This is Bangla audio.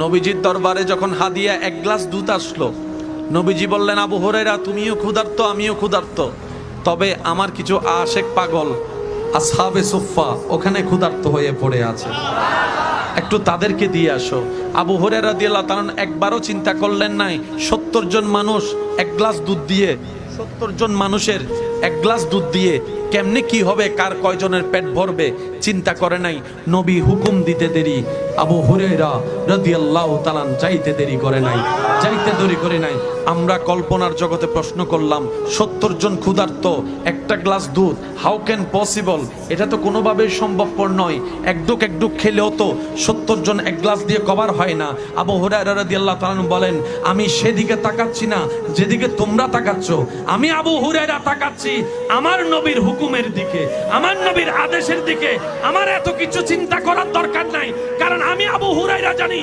নবীজির দরবারে যখন হাদিয়া এক গ্লাস দুধ আসলো, নবীজি বললেন, আবু হুরায়রা তুমিও ক্ষুধার্ত, আমিও ক্ষুধার্ত, তবে আমার কিছু আশেক পাগল আসহাবে সুফফা ওখানে ক্ষুধার্ত হয়ে পড়ে আছে, একটু তাদেরকে দিয়ে আসো। আবু হুরায়রা রাদিয়াল্লাহু তাআলা একবারও চিন্তা করলেন নাই 70 জন মানুষ এক গ্লাস দুধ দিয়ে, 70 জন মানুষের এক গ্লাস দুধ দিয়ে কেমনে কি হবে, কার কয়জনের পেট ভরবে, চিন্তা করে নাই। নবী হুকুম দিতে দেরি, আবু হুরায়রা রাদিয়াল্লাহু তাআলা যাইতে দেরি করে নাই, যাইতে দেরি করে নাই। আমরা কল্পনার জগতে প্রশ্ন করলাম, 70 জন ক্ষুধার্ত, একটা গ্লাস দুধ, হাউ ক্যান পসিবল? এটা তো কোনোভাবেই সম্ভবপর নয়। একডুক একডুক খেলেও তো 70 জন এক গ্লাস দিয়ে কভার হয় না। আবু হুরায়রা রাদিয়াল্লাহু তাআলা বলেন, আমি সেদিকে তাকাচ্ছি না যেদিকে তোমরা তাকাচ্ছ, আমি আবু হুরায়রা তাকাচ্ছি আমার নবীর হুকুমের দিকে, আমার নবীর আদেশের দিকে। আমার এত কিছু চিন্তা করার দরকার নাই, কারণ আমি আবু হুরায়রা জানি